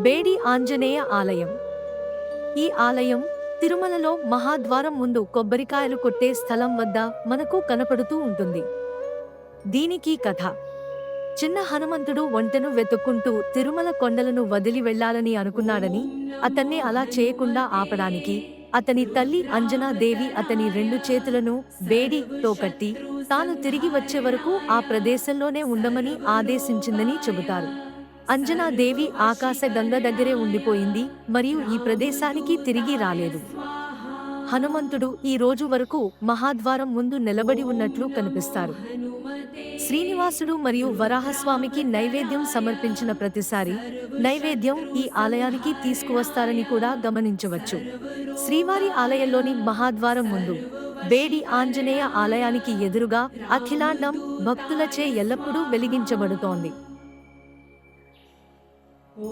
బేడి ఆంజనేయ ఆలయం. ఈ ఆలయం తిరుమలలో మహాద్వారం ముందు కొబ్బరికాయలు కొట్టే స్థలం వద్ద మనకు కనపడుతూ ఉంటుంది. దీనికి కథ: చిన్న హనుమంతుడు ఒంటెను వెతుక్కుంటూ తిరుమల కొండలను వదిలి వెళ్లాలని అనుకున్నాడని, అతన్ని అలా చేయకుండా ఆపడానికి అతని తల్లి అంజనాదేవి అతని 2 చేతులను బేడితో కట్టి, తాను తిరిగి వచ్చే వరకు ఆ ప్రదేశంలోనే ఉండమని ఆదేశించిందని చెబుతారు. అంజనాదేవి ఆకాశగంగ దగ్గరే ఉండిపోయింది మరియు ఈ ప్రదేశానికి తిరిగి రాలేదు. హనుమంతుడు ఈ రోజు వరకు మహాద్వారం ముందు నిలబడి ఉన్నట్లు కనిపిస్తారు. శ్రీనివాసుడు మరియు వరాహస్వామికి నైవేద్యం సమర్పించిన ప్రతిసారి నైవేద్యం ఈ ఆలయానికి తీసుకువస్తారని కూడా గమనించవచ్చు. శ్రీవారి ఆలయంలోని మహాద్వారం ముందు బేడి ఆంజనేయ ఆలయానికి ఎదురుగా అఖిలాండం భక్తులచే ఎల్లప్పుడూ వెలిగించబడుతోంది.